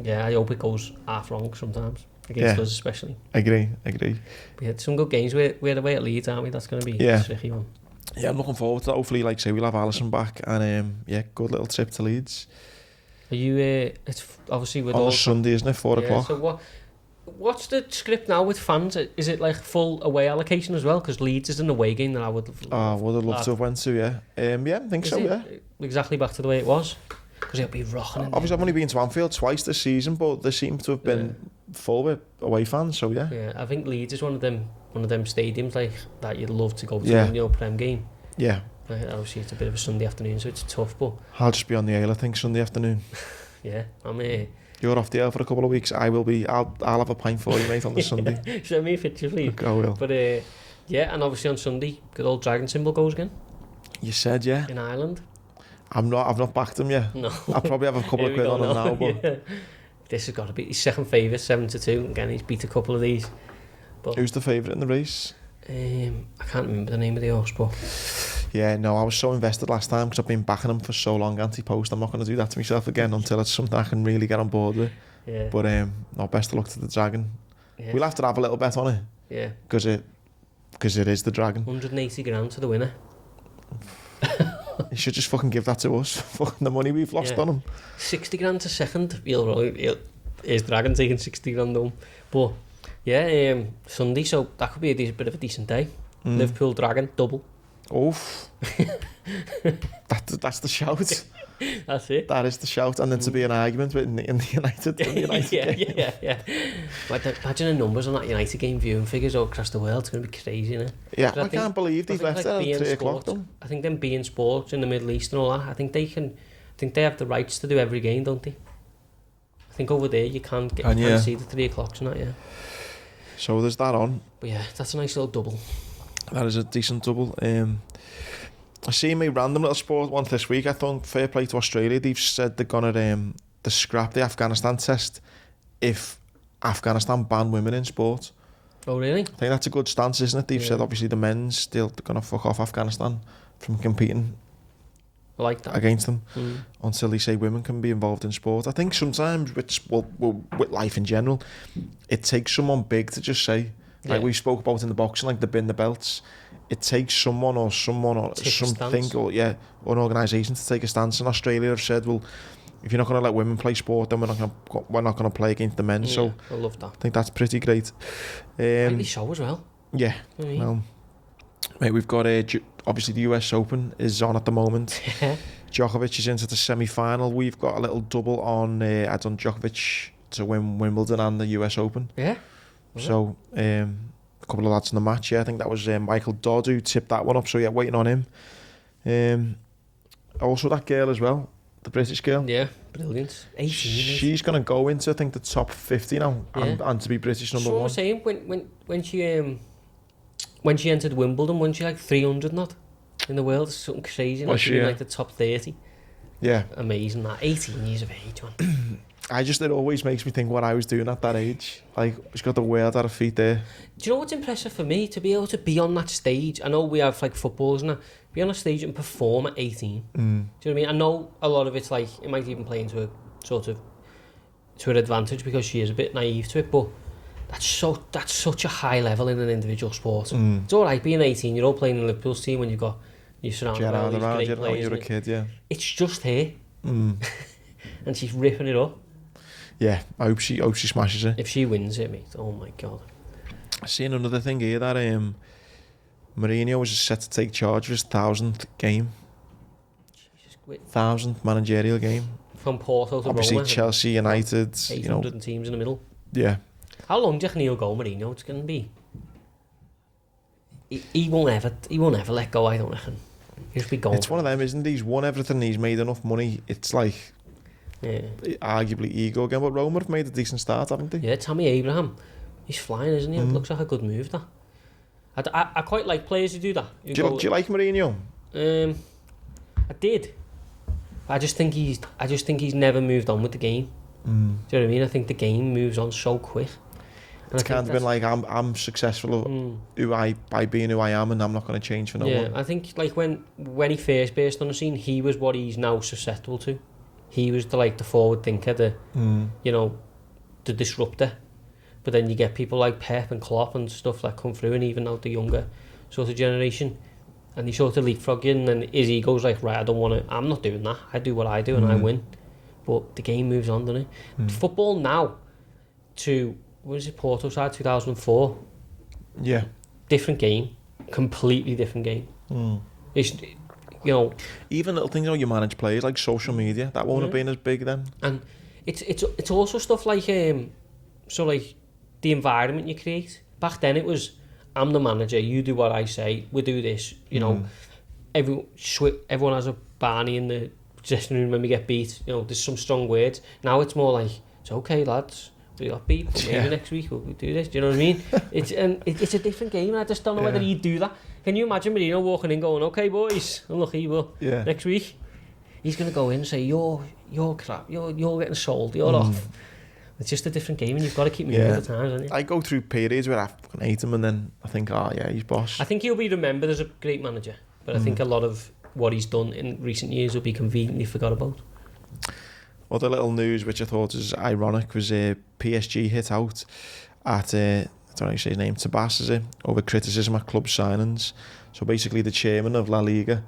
yeah, I hope it goes half wrong sometimes. against us especially. Agree. We had some good games. We're away at Leeds, aren't we? That's going to be a tricky one. Yeah, I'm looking forward to that. Hopefully, like say, we'll have Alisson back, and good little trip to Leeds. Are you? It's obviously with on all a Sunday, isn't it? 4 o'clock. So what's the script now with fans? Is it like full away allocation as well? Because Leeds is an away game that I would have loved to have went to. Yeah, I think so. Yeah, exactly back to the way it was. Because it'll be rocking. Obviously, I've only been to Anfield twice this season, but they seem to have been full with away fans. So yeah. Yeah, I think Leeds is one of them stadiums like that you'd love to go to in your Prem game. Yeah. Obviously, it's a bit of a Sunday afternoon, so it's tough. But I'll just be on the ale, I think, Sunday afternoon. Yeah, I'm You're off the ale for a couple of weeks. I will be. I'll have a pint for you, mate, on the Sunday. Send me a picture, please. I will. But yeah, and obviously on Sunday, good old dragon symbol goes again. You said, yeah. In Ireland. I've not backed him yet. No. I'll probably have a couple of quid on him now, but yeah. This has got to be his second favourite, 7-2. Again, he's beat a couple of these. But who's the favourite in the race? I can't remember the name of the horse, but yeah, no, I was so invested last time because I've been backing him for so long, anti-post. I'm not going to do that to myself again until it's something I can really get on board with. Yeah. But no, best of luck to the dragon. Yeah. We'll have to have a little bet on it. Yeah. Because it is the dragon. 180 grand to the winner. You should just fucking give that to us. Fucking the money we've lost on him. 60 grand to second. Is dragon taking 60 grand home. But yeah, Sunday, so that could be a bit of a decent day. Liverpool dragon double. Oof. That's the shout. That's it. That is the shout. And then to be an argument in the United game. Yeah. Imagine the numbers on that United game viewing figures all across the world. It's going to be crazy, isn't it? Yeah, I can't believe they've left it at 3 o'clock though. I think them being sports in the Middle East and all that, I think they have the rights to do every game, don't they? I think over there you can't see the 3 o'clocks and that, yeah. So there's that on. But yeah, that's a nice little double. That is a decent double. I see me random little sport one this week. I thought fair play to Australia. They've said they're gonna scrap the Afghanistan test if Afghanistan ban women in sport. Oh really? I think that's a good stance, isn't it? They've said obviously the men's they're gonna fuck off Afghanistan from competing. I like that. Against them until they say women can be involved in sport. I think sometimes with life in general, it takes someone big to just say, like we spoke about in the boxing, like the bin the belts. It takes someone or something or an organisation to take a stance. In Australia have said, well, if you're not going to let women play sport, then we're not going to play against the men. So I love that. I think that's pretty great. Like the show as well. Yeah. Well, mate, we've got obviously the US Open is on at the moment. Djokovic is into the semi-final. We've got a little double on. I done Djokovic to win Wimbledon and the US Open. Yeah. So a couple of lads in the match. Yeah, I think that was Michael Dodd who tipped that one up. So yeah, waiting on him. Also that girl as well, the British girl. Yeah, brilliant. 18. She's gonna go into I think the top 50 now, and to be British number one. I was saying when she entered Wimbledon, wasn't she like 300 not in the world? Something crazy. Like she like the top 30. Yeah. Amazing that. 18 years of age, man. It always makes me think what I was doing at that age. Like, she's got the world at her feet there. Do you know what's impressive for me? To be able to be on that stage. I know we have like footballers and that. Be on a stage and perform at 18. Do you know what I mean? I know a lot of it's like, it might even play into to her advantage because she is a bit naive to it, but that's such a high level in an individual sport. It's alright being 18, you're all playing in Liverpool's team when you're surrounded by all these great players. When you're a kid, yeah. It's just her. And she's ripping it up. Yeah, I hope she smashes it. If she wins it, mate, oh my god. I seen another thing here that Mourinho was set to take charge of his 1,000th game. 1,000th managerial game. From Porto to obviously Roma. Chelsea, United, 800 teams in the middle. Yeah. How long do you reckon he'll go, Mourinho? It's going to be... He won't ever let go, I don't reckon. He'll just be gone. It's one of them, isn't he? He's won everything, he's made enough money. It's like... arguably ego again, but Roma have made a decent start, haven't they? Yeah, Tammy Abraham. He's flying, isn't he? It looks like a good move, that. I quite like players who do that. Do you like Mourinho? I did. I just think he's never moved on with the game. Do you know what I mean? I think the game moves on so quick. And it's kind of been like I'm successful by being who I am, and I'm not going to change for no one. Yeah, I think like when he first burst on the scene, he was what he's now susceptible to. He was the forward thinker, the disruptor. But then you get people like Pep and Klopp and stuff that come through, and even out the younger sort of generation, and they sort of leapfrog you, and then his ego's like, right, I'm not doing that. I do what I do and I win. But the game moves on, doesn't it? Football now to, what is it, Porto side, 2004? Yeah. Different game. Completely different game. It's, you know... Even little things, you manage players, like social media, that won't have been as big then. And it's also stuff like, so like, the environment you create. Back then it was, I'm the manager, you do what I say, we do this, you know. Everyone has a Barney in the dressing room when we get beat, you know, there's some strong words. Now it's more like, it's okay lads, we got beat, but maybe next week we'll do this, do you know what I mean? It's a different game, and I just don't know whether he'd do that. Can you imagine Marino walking in going, okay boys, unlucky, but next week he's going to go in and say, you're crap, you're getting sold, you're off. It's just a different game, and you've got to keep moving at the times, haven't you? I go through periods where I fucking hate him, and then I think, he's boss. I think he'll be remembered as a great manager, but I think a lot of what he's done in recent years will be conveniently forgot about. Other little news which I thought was ironic was PSG hit out at, I don't know how you say his name, Tabas, is it? Over criticism at club signings. So basically the chairman of La Liga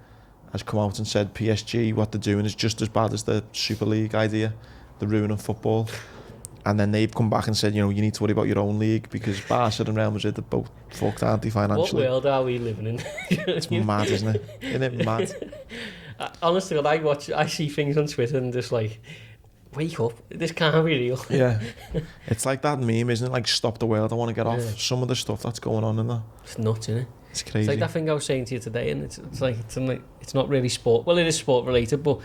has come out and said PSG, what they're doing is just as bad as the Super League idea, the ruin of football. And then they've come back and said, you need to worry about your own league, because Barca and Real Madrid are both fucked, aren't they, financially? What world are we living in? It's mad, isn't it? Isn't it mad? Honestly, when I see things on Twitter and just like, wake up, this can't be real. Yeah. It's like that meme, isn't it? Like, stop the world, I want to get off. Some of the stuff that's going on in there. It's nuts, isn't it? It's crazy. It's like that thing I was saying to you today, and it's like, it's not really sport. Well, it is sport related, but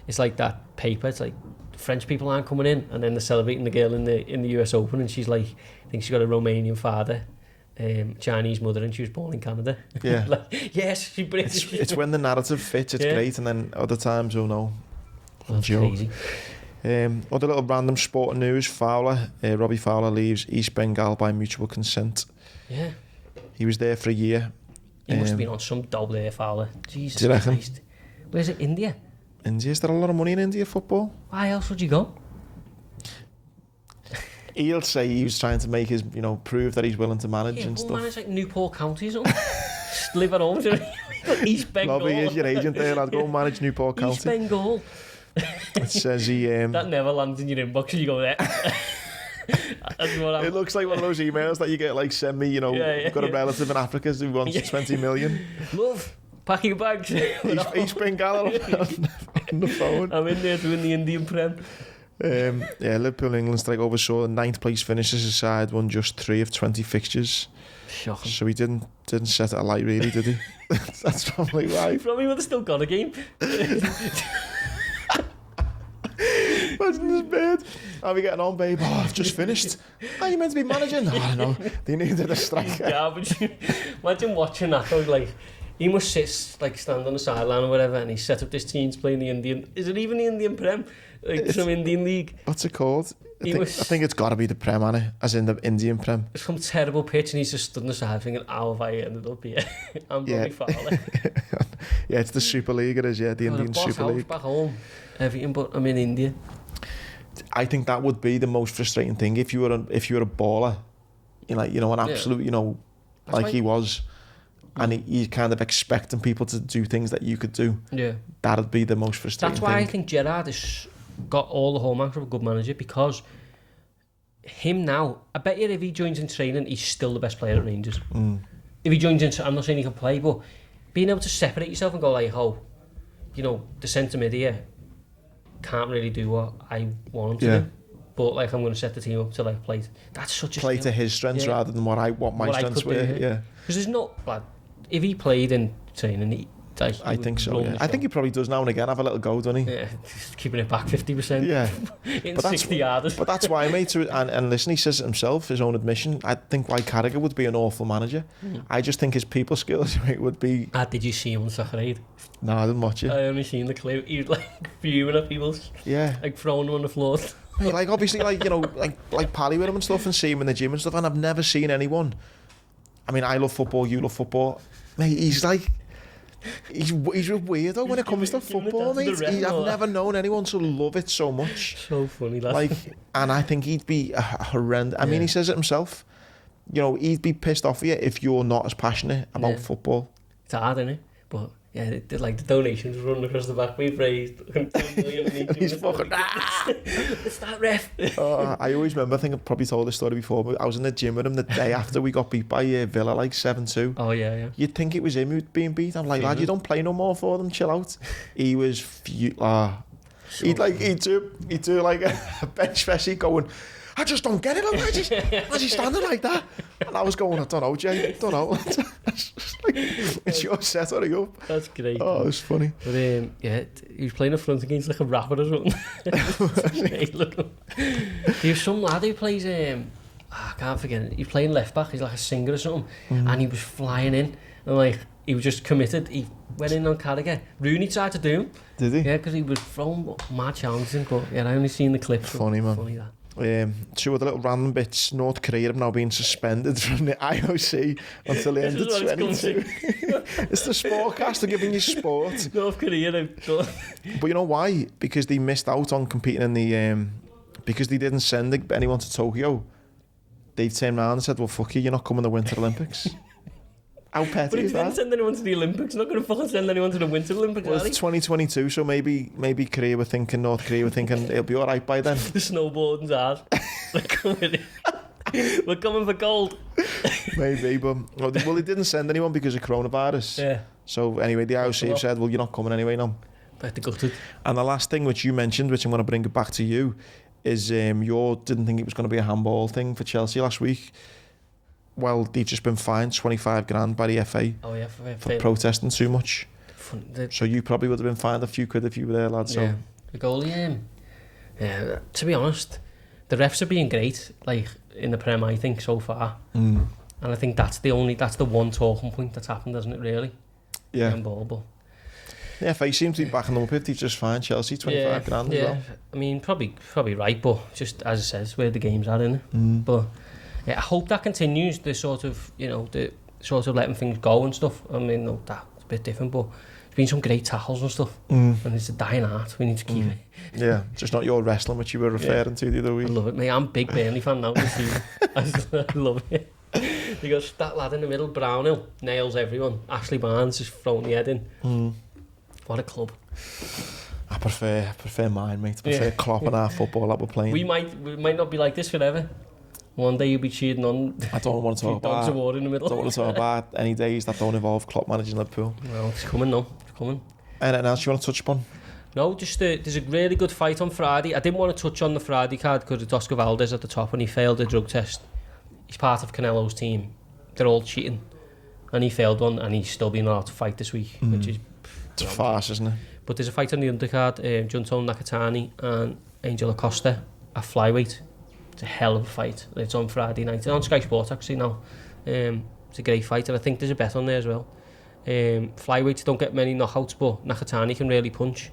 it's like that paper. It's like, French people aren't coming in, and then they're celebrating the girl in the US Open, and she's like, I think she's got a Romanian father, Chinese mother, and she was born in Canada. Yeah. Like, yes, she British. It's when the narrative fits, it's great, and then other times, no. That's crazy. Other little random sporting news, Robbie Fowler leaves East Bengal by mutual consent. Yeah. He was there for a year. He must have been on some dob there, Fowler. Jesus do you reckon? Christ. Where's it, India? India, is there a lot of money in India football? Why else would you go? He'll say he was trying to make his, prove that he's willing to manage and stuff. Manage like Newport County or something. Just live at home. East Bengal. Lobby is your agent there. I'd go manage Newport County. East Bengal. It says he... that never lands in your inbox and you go there. It looks like one of those emails that you get, like, send me, you've got a relative in Africa who wants 20 million. Love, pack your bags. East Bengal on the phone. I'm in there doing the Indian Prem. Liverpool and England strike oversaw. The 9th place finishes his side, won just 3 of 20 fixtures. Shocking. So he didn't set it alight, really, did he? That's probably why. Probably would have still got a game. Imagine this bed. How are we getting on, babe? Oh, I've just finished. Oh, you meant to be managing? I don't know. They needed a striker. Yeah, but imagine watching that. Like, he must stand on the sideline or whatever, and he set up this team playing the Indian. Is it even the Indian Prem? Like some Indian league? What's it called? I think it's got to be the Prem, Annie, as in the Indian Prem. It's some terrible pitch, and he's just stood on the side thinking, how have I ended up here? I'm Robbie Fowler. Yeah, it's the Super League, it is, the Indian Super League. Back home, everything, but I'm in India. I think that would be the most frustrating thing if you were a baller, an absolute, like he was, and he's kind of expecting people to do things that you could do. Yeah, that'd be the most frustrating. That's why I think Gerrard has got all the hallmarks of a good manager, because him now, I bet you if he joins in training, he's still the best player at Rangers. If he joins in, I'm not saying he can play, but being able to separate yourself and go like, the centre mid here can't really do what I want him to do, but like I'm going to set the team up to like play. That's such a play to his strengths rather than what my strengths were. Yeah, because there's not like if he played in training, I think so. Yeah. I think he probably does now and again have a little go, doesn't he? Yeah, keeping it back 50%. Yeah, in 60 yarders. But that's why, mate. And listen, he says it himself, his own admission. I think why CURRAGH would be an awful manager. I just think his people skills would be. Did you see him on Saturday? No, I didn't watch it. I only seen the clip. He was like fuming at people. Yeah. Like throwing them on the floor. Like obviously, like Paddy with him and stuff, and see him in the gym and stuff. And I've never seen anyone. I mean, I love football. You love football, mate. He's like. he's a weirdo when it comes to football, mate. I've never known anyone to love it so much. So funny, that. Like, and I think he'd be horrendous. I mean, he says it himself. You know, he'd be pissed off at you if you're not as passionate about football. It's hard, isn't it? But yeah, like the donations running across the back, we've raised 10 million. He's fucking it's that ref. I always remember, I think I've probably told this story before, but I was in the gym with him the day after we got beat by Villa, like 7-2. Oh yeah. You'd think it was him who'd been beat. I'm like, lad, you don't play no more for them, chill out. He was he'd do like a bench press, he'd going, I just don't get it. Why's he standing like that? And I was going, I don't know, Jay. Don't know. It's your set, hurry up. That's great. Oh, it was funny. But yeah, he was playing up front against like a rapper or something. There's some lad who plays, I can't forget it. He's playing left back. He's like a singer or something. And he was flying in. And like, he was just committed. He went in on CURRAGH. Rooney tried to do him. Did he? Yeah, because he was throwing mad challenges. But yeah, I only seen the clips. Funny, man. Funny that. Two other little random bits. North Korea have now been suspended from the IOC until the end of 22. It's the Sportcast, they're giving you sport. North Korea, they've done. But you know why? Because they missed out on competing in the... because they didn't send anyone to Tokyo. They've turned around and said, well, fuck you, you're not coming to the Winter Olympics. How petty but is that? But didn't send anyone to the Olympics. Not going to fucking send anyone to the Winter Olympics, well, it's 2022, so maybe North Korea were thinking it'll be alright by then. The snowboarding's hard. We're coming for gold. Maybe, but... Well, they didn't send anyone because of coronavirus. Yeah. So, anyway, the IOC have said, well, you're not coming anyway, no. But they gutted. And the last thing which you mentioned, which I'm going to bring it back to you, is you didn't think it was going to be a handball thing for Chelsea last week. Well, they've just been fined 25 grand by the FA for protesting too much. So you probably would have been fined a few quid if you were there, lad. So. Yeah, the goalie, to be honest, the refs are being great, like, in the Prem, I think, so far. And I think that's the one talking point that's happened, hasn't it, really? Yeah. Handball, but... The FA seems to be backing them up if they just fined Chelsea 25 grand as well. I mean, probably right, but just, as I said, it's where the games are, isn't it? But... yeah, I hope that continues, the sort of, the sort of letting things go and stuff. I mean, no, that's a bit different, but there's been some great tackles and stuff. And it's a dying art, we need to keep it. Yeah, just not your wrestling, which you were referring to the other week. I love it, mate. I'm a big Burnley fan now. I love it. You got that lad in the middle, Brownhill, nails everyone. Ashley Barnes just throwing the head in. What a club. I prefer mine, mate. I prefer Klopp and our football that we're playing. We might not be like this forever. One day you'll be cheating on. I don't want to talk about. Dogs of war in the middle. I don't want to talk about any days that don't involve Klopp managing Liverpool. Well, it's coming now. It's coming. Anything else you want to touch upon? No, just there's a really good fight on Friday. I didn't want to touch on the Friday card because it's Oscar Valdez at the top and he failed a drug test. He's part of Canelo's team. They're all cheating, and he failed one, and he's still being allowed to fight this week, which is. It's a farce, isn't it? But there's a fight on the undercard. Junto Nakatani and Angel Acosta at flyweight. It's a hell of a fight. It's on Friday night. It's on Sky Sports actually now. It's a great fight, and I think there's a bet on there as well. Flyweights don't get many knockouts, but Nakatani can really punch,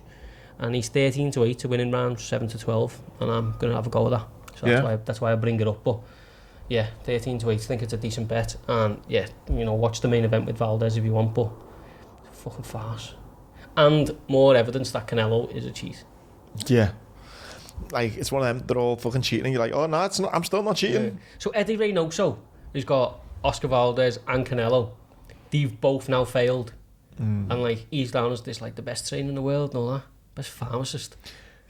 and he's 13-8 to win in rounds 7-12, and I'm gonna have a go with that. So that's why I bring it up. But yeah, 13-8. I think it's a decent bet, and yeah, watch the main event with Valdez if you want. But it's a fucking farce, and more evidence that Canelo is a cheat. Yeah. Like, it's one of them, they're all fucking cheating, and you're like, oh no, it's not, I'm still not cheating. Yeah. So Eddie Reynoso has got Oscar Valdez and Canelo. They've both now failed. And like, he's down as this, like, the best trainer in the world and all that. Best pharmacist.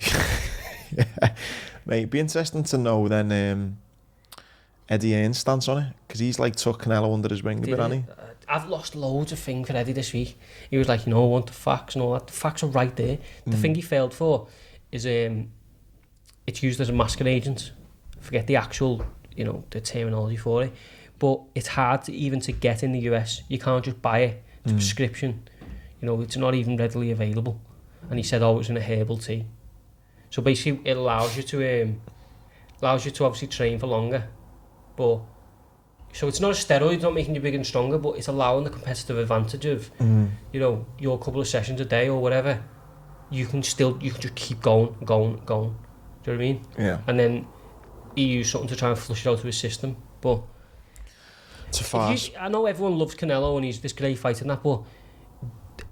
Yeah. Mate, it'd be interesting to know then Eddie Hearn's stance on it, because he's like took Canelo under his wing a bit, hasn't he? I've lost loads of things for Eddie this week. He was like, I want the facts and all that. The facts are right there. The thing he failed for is it's used as a masking agent. Forget the actual, the terminology for it. But it's hard to get in the US. You can't just buy it. It's a prescription. It's not even readily available. And he said, it was in a herbal tea. So basically, it allows you to obviously train for longer. But so it's not a steroid, it's not making you big and stronger, but it's allowing the competitive advantage of, your couple of sessions a day or whatever. You can just keep going. Do you know what I mean? Yeah. And then he used something to try and flush it out of his system. But it's a farce. I know everyone loves Canelo and he's this great fighter and that, but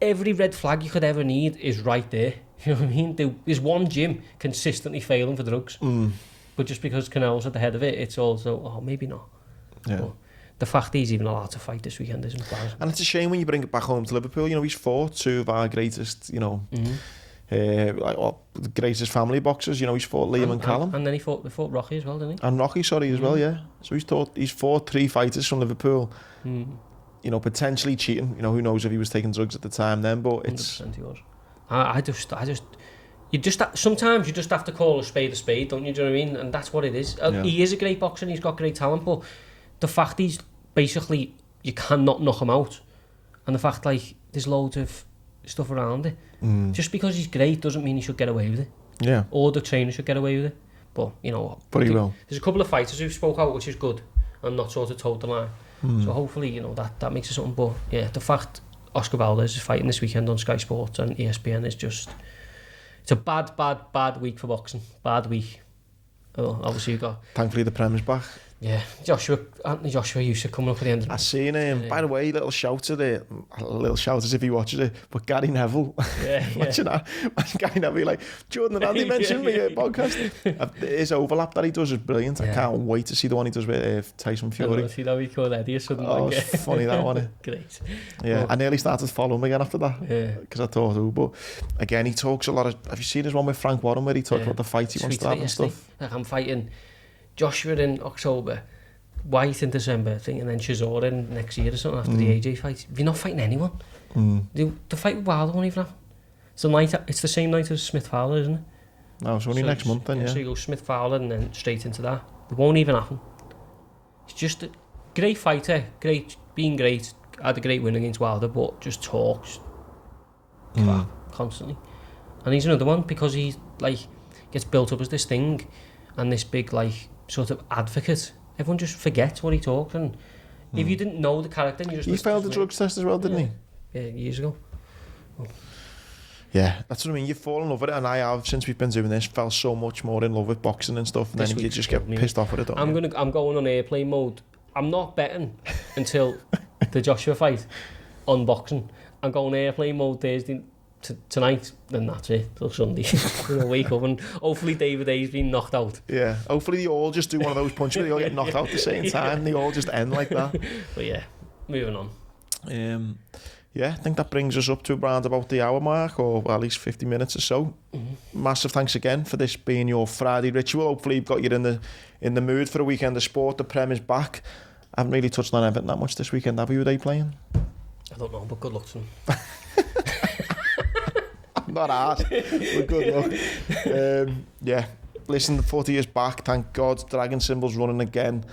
every red flag you could ever need is right there. You know what I mean? There's one gym consistently failing for drugs. But just because Canel's at the head of it, it's also, oh, maybe not. Yeah. But the fact he's even allowed to fight this weekend is embarrassing. And it's a shame when you bring it back home to Liverpool. You know, he's fought two of our greatest, you know, the greatest family boxers. You know, he's fought Liam and Callum. And then he fought Rocky as well, didn't he? And Rocky, sorry, as well, yeah. So he's fought three fighters from Liverpool. You know, potentially cheating. You know, who knows if he was taking drugs at the time then, but it's... 100% he was. I just... sometimes you just have to call a spade, don't you? Do you know what I mean? And that's what it is. Yeah. He is a great boxer and he's got great talent, but the fact he's basically... You cannot knock him out. And the fact, like, there's loads of stuff around it. Just because he's great doesn't mean he should get away with it. Yeah. Or the trainer should get away with it. But, you know... But he will. There's a couple of fighters who spoke out, which is good, and not sort of toed the line. So hopefully, you know, that makes it something. But, yeah, the fact Oscar Valdez is fighting this weekend on Sky Sports and ESPN is just... It's a bad week for boxing. Bad week. Oh, obviously you got... Thankfully the Prem is back. Yeah, Anthony Joshua used to coming up at the end of the... I seen him. By the way, little shout as if he watches it. But Gary Neville, watching that, Gary Neville like Jordan and Andy mentioned me podcast. His overlap that he does is brilliant. I can't wait to see the one he does with Tyson Fury. I see that we call Eddie or something like that. It's funny that one. Great. Yeah, I nearly started following him again after that. Yeah, because I thought, but again, he talks a lot of. Have you seen his one with Frank Warren where he talked about the fight he wants to have and stuff? Like I'm fighting Joshua in October, White in December, thing, and then Chisora in next year or something after the AJ fight. You're not fighting anyone. The fight with Wilder won't even happen. It's the same night as Smith Fowler, isn't it? No, it's only next month then, yeah. So you go Smith Fowler and then straight into that. It won't even happen. It's just a great fighter, being great, had a great win against Wilder, but just talks crap constantly. And he's another one because he's like gets built up as this thing and this big like sort of advocate. Everyone just forgets what he talks, and if you didn't know the character, and you just... He failed the drugs test as well, didn't he? Yeah, years ago. Oh. Yeah, that's what I mean. You fall in love with it, and I have, since we've been doing this, fell so much more in love with boxing and stuff, and then you just get pissed off with it, don't you? I'm going on airplane mode. I'm not betting until the Joshua fight on boxing. I'm going airplane mode Thursday tonight, then that's it till Sunday. We'll wake up and hopefully David A's been knocked out. Yeah, hopefully they all just do one of those punches where they all get knocked out at the same time. They all just end like that. But yeah, moving on. Yeah, I think that brings us up to around about the hour mark, or at least 50 minutes or so. Massive thanks again for this being your Friday ritual. Hopefully you've got you in the mood for a weekend of sport. The Prem is back. I haven't really touched on Everton that much this weekend, have you? Are they playing? I don't know, but good luck to them. Not hard, but good luck. Yeah, listen, the footy is back, thank God. Dragon symbol's running again.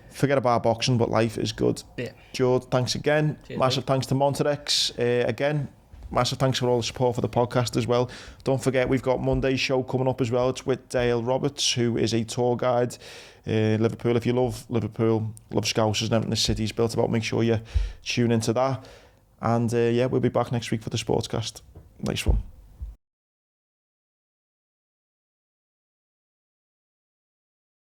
Forget about boxing, but life is good. Yeah. George, thanks again. Cheers, massive thanks to Monterex. Again, massive thanks for all the support for the podcast as well. Don't forget, we've got Monday's show coming up as well. It's with Dale Roberts, who is a tour guide in Liverpool. If you love Liverpool, love Scousers and everything the city's built about, make sure you tune into that. And yeah, we'll be back next week for the Sportscast. Nice one.